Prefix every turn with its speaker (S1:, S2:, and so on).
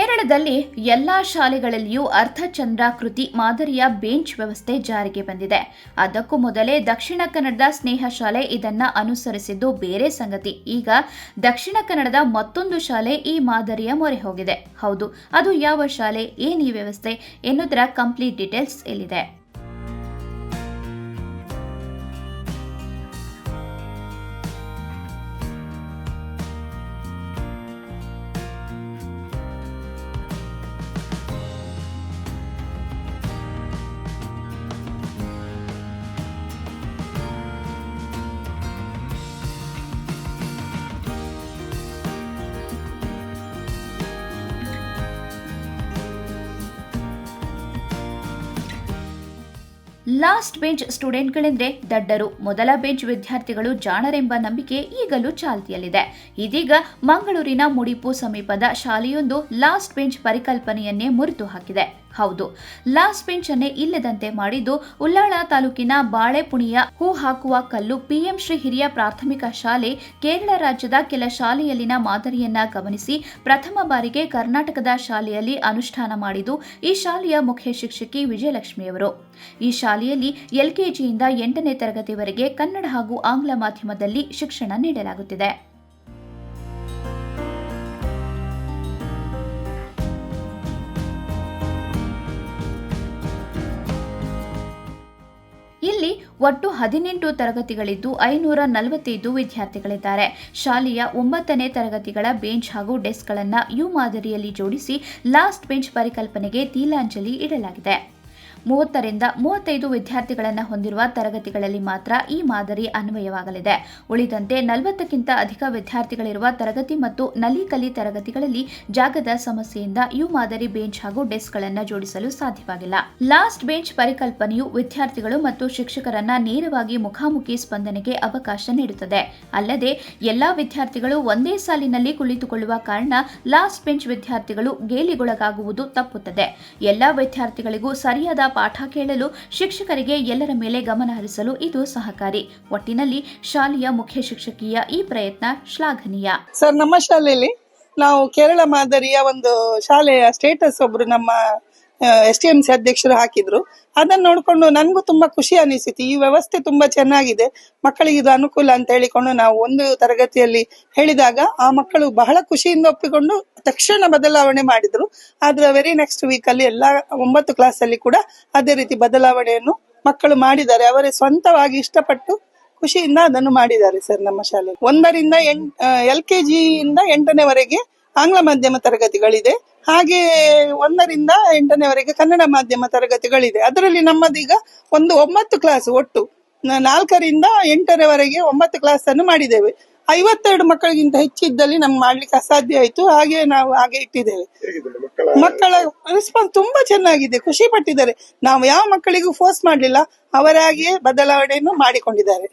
S1: ಕೇರಳದಲ್ಲಿ ಎಲ್ಲಾ ಶಾಲೆಗಳಲ್ಲಿಯೂ ಅರ್ಧಚಂದ್ರಾಕೃತಿ ಮಾದರಿಯ ಬೆಂಚ್ ವ್ಯವಸ್ಥೆ ಜಾರಿಗೆ ಬಂದಿದೆ. ಅದಕ್ಕೂ ಮೊದಲೇ ದಕ್ಷಿಣ ಕನ್ನಡದ ಸ್ನೇಹ ಶಾಲೆ ಇದನ್ನ ಅನುಸರಿಸಿದ್ದು ಬೇರೆ ಸಂಗತಿ. ಈಗ ದಕ್ಷಿಣ ಕನ್ನಡದ ಮತ್ತೊಂದು ಶಾಲೆ ಈ ಮಾದರಿಯ ಮೊರೆ ಹೋಗಿದೆ. ಹೌದು, ಅದು ಯಾವ ಶಾಲೆ, ಏನ್ ಈ ವ್ಯವಸ್ಥೆ ಎನ್ನುವುದರ ಕಂಪ್ಲೀಟ್ ಡೀಟೇಲ್ಸ್ ಇಲ್ಲಿದೆ. ಲಾಸ್ಟ್ ಬೆಂಚ್ ಸ್ಟೂಡೆಂಟ್ಗಳೆಂದ್ರೆ ದಡ್ಡರು, ಮೊದಲ ಬೆಂಚ್ ವಿದ್ಯಾರ್ಥಿಗಳು ಜಾಣರೆಂಬ ನಂಬಿಕೆ ಈಗಲೂ ಚಾಲ್ತಿಯಲ್ಲಿದೆ. ಇದೀಗ ಮಂಗಳೂರಿನ ಮುಡಿಪು ಸಮೀಪದ ಶಾಲೆಯೊಂದು ಲಾಸ್ಟ್ ಬೆಂಚ್ ಪರಿಕಲ್ಪನೆಯನ್ನೇ ಮುರಿದು ಹಾಕಿದೆ. ಹೌದು, ಲಾಸ್ಟ್ ಬೆಂಚ್ ಅನ್ನೇ ಇಲ್ಲದಂತೆ ಮಾಡಿದ್ದು ಉಳ್ಳಾಳ ತಾಲೂಕಿನ ಬಾಳೆಪುಣಿಯ ಹೂ ಹಾಕುವ ಕಲ್ಲು ಪಿಎಂ ಶ್ರೀ ಹಿರಿಯ ಪ್ರಾಥಮಿಕ ಶಾಲೆ ಕೇರಳ ರಾಜ್ಯದ ಕೆಲ ಶಾಲೆಯಲ್ಲಿನ ಮಾದರಿಯನ್ನ ಗಮನಿಸಿ ಪ್ರಥಮ ಬಾರಿಗೆ ಕರ್ನಾಟಕದ ಶಾಲೆಯಲ್ಲಿ ಅನುಷ್ಠಾನ ಮಾಡಿದ್ದು ಈ ಶಾಲೆಯ ಮುಖ್ಯ ಶಿಕ್ಷಕಿ ವಿಜಯಲಕ್ಷ್ಮಿಯವರು. ಈ ಶಾಲೆಯಲ್ಲಿ ಎಲ್ಕೆಜಿಯಿಂದ 8ನೇ ತರಗತಿವರೆಗೆ ಕನ್ನಡ ಹಾಗೂ ಆಂಗ್ಲ ಮಾಧ್ಯಮದಲ್ಲಿ ಶಿಕ್ಷಣ ನೀಡಲಾಗುತ್ತಿದೆ. ಇಲ್ಲಿ ಒಟ್ಟು 18 ತರಗತಿಗಳಿದ್ದು 545 ವಿದ್ಯಾರ್ಥಿಗಳಿದ್ದಾರೆ. ಶಾಲೆಯ 9ನೇ ತರಗತಿಗಳ ಬೆಂಚ್ ಹಾಗೂ ಡೆಸ್ಕ್ಗಳನ್ನು ಯು ಮಾದರಿಯಲ್ಲಿ ಜೋಡಿಸಿ ಲಾಸ್ಟ್ ಬೆಂಚ್ ಪರಿಕಲ್ಪನೆಗೆ ತಿಲಾಂಜಲಿ ಇಡಲಾಗಿದೆ. 30 ರಿಂದ 35 ವಿದ್ಯಾರ್ಥಿಗಳನ್ನು ಹೊಂದಿರುವ ತರಗತಿಗಳಲ್ಲಿ ಮಾತ್ರ ಈ ಮಾದರಿ ಅನ್ವಯವಾಗಲಿದೆ. ಉಳಿದಂತೆ 40ಕ್ಕಿಂತ ಅಧಿಕ ವಿದ್ಯಾರ್ಥಿಗಳಿರುವ ತರಗತಿ ಮತ್ತು ನಲಿಕಲಿ ತರಗತಿಗಳಲ್ಲಿ ಜಾಗದ ಸಮಸ್ಯೆಯಿಂದ ಯು ಮಾದರಿ ಬೆಂಚ್ ಹಾಗೂ ಡೆಸ್ಕ್ಗಳನ್ನು ಜೋಡಿಸಲು ಸಾಧ್ಯವಾಗಿಲ್ಲ. ಲಾಸ್ಟ್ ಬೆಂಚ್ ಪರಿಕಲ್ಪನೆಯು ವಿದ್ಯಾರ್ಥಿಗಳು ಮತ್ತು ಶಿಕ್ಷಕರನ್ನ ನೇರವಾಗಿ ಮುಖಾಮುಖಿ ಸ್ಪಂದನೆಗೆ ಅವಕಾಶ ನೀಡುತ್ತದೆ. ಅಲ್ಲದೆ ಎಲ್ಲಾ ವಿದ್ಯಾರ್ಥಿಗಳು ಒಂದೇ ಸಾಲಿನಲ್ಲಿ ಕುಳಿತುಕೊಳ್ಳುವ ಕಾರಣ ಲಾಸ್ಟ್ ಬೆಂಚ್ ವಿದ್ಯಾರ್ಥಿಗಳು ಗೇಲಿಗೊಳಗಾಗುವುದು ತಪ್ಪುತ್ತದೆ. ಎಲ್ಲಾ ವಿದ್ಯಾರ್ಥಿಗಳಿಗೂ ಸರಿಯಾದ ಪಾಠ ಕೇಳಲು ಶಿಕ್ಷಕರಿಗೆ ಎಲ್ಲರ ಮೇಲೆ ಗಮನ ಹರಿಸಲು ಇದು ಸಹಕಾರಿ. ಒಟ್ಟಿನಲ್ಲಿ ಶಾಲೆಯ ಮುಖ್ಯ ಶಿಕ್ಷಕಿಯ ಈ ಪ್ರಯತ್ನ ಶ್ಲಾಘನೀಯ.
S2: ಸರ್, ನಮ್ಮ ಶಾಲೆಯಲ್ಲಿ ನಾವು ಕೇರಳ ಮಾದರಿಯ ಒಂದು ಶಾಲೆಯ ಸ್ಟೇಟಸ್ ಒಬ್ರು ನಮ್ಮ STMC ಅಧ್ಯಕ್ಷರು ಹಾಕಿದ್ರು. ಅದನ್ನ ನೋಡ್ಕೊಂಡು ನನಗೂ ತುಂಬಾ ಖುಷಿ ಅನಿಸಿತು. ಈ ವ್ಯವಸ್ಥೆ ತುಂಬಾ ಚೆನ್ನಾಗಿದೆ, ಮಕ್ಕಳಿಗೆ ಇದು ಅನುಕೂಲ ಅಂತ ಹೇಳಿಕೊಂಡು ನಾವು ಒಂದು ತರಗತಿಯಲ್ಲಿ ಹೇಳಿದಾಗ ಆ ಮಕ್ಕಳು ಬಹಳ ಖುಷಿಯಿಂದ ಒಪ್ಪಿಕೊಂಡು ತಕ್ಷಣ ಬದಲಾವಣೆ ಮಾಡಿದ್ರು. ಆದ್ರೆ ವೆರಿ ನೆಕ್ಸ್ಟ್ ವೀಕ್ ಅಲ್ಲಿ ಎಲ್ಲಾ 9 ಕ್ಲಾಸ್ ಅಲ್ಲಿ ಕೂಡ ಅದೇ ರೀತಿ ಬದಲಾವಣೆಯನ್ನು ಮಕ್ಕಳು ಮಾಡಿದ್ದಾರೆ. ಅವರೇ ಸ್ವಂತವಾಗಿ ಇಷ್ಟಪಟ್ಟು ಖುಷಿಯಿಂದ ಅದನ್ನು ಮಾಡಿದ್ದಾರೆ. ಸರ್, ನಮ್ಮ ಶಾಲೆ 1ರಿಂದ LKG ಇಂದ 8ನೇವರೆಗೆ ಆಂಗ್ಲ ಮಾಧ್ಯಮ ತರಗತಿಗಳಿದೆ. ಹಾಗೆ 1ರಿಂದ 8ನೇವರೆಗೆ ಕನ್ನಡ ಮಾಧ್ಯಮ ತರಗತಿಗಳಿದೆ. ಅದರಲ್ಲಿ ನಮ್ಮದೀಗ 9 ಕ್ಲಾಸ್, ಒಟ್ಟು 4ರಿಂದ 8ರವರೆಗೆ 9 ಕ್ಲಾಸ್ ಅನ್ನು ಮಾಡಿದ್ದೇವೆ. 52 ಮಕ್ಕಳಿಗಿಂತ ಹೆಚ್ಚಿದ್ದಲ್ಲಿ ನಮ್ಗೆ ಮಾಡ್ಲಿಕ್ಕೆ ಅಸಾಧ್ಯ ಆಯ್ತು. ಹಾಗೆ ನಾವು ಹಾಗೆ ಇಟ್ಟಿದ್ದೇವೆ. ಮಕ್ಕಳ ರೆಸ್ಪಾನ್ಸ್ ತುಂಬಾ ಚೆನ್ನಾಗಿದೆ, ಖುಷಿ ಪಟ್ಟಿದ್ದಾರೆ. ನಾವು ಯಾವ ಮಕ್ಕಳಿಗೂ ಫೋರ್ಸ್ ಮಾಡ್ಲಿಲ್ಲ, ಅವರಾಗಿಯೇ ಬದಲಾವಣೆಯನ್ನು ಮಾಡಿಕೊಂಡಿದ್ದಾರೆ.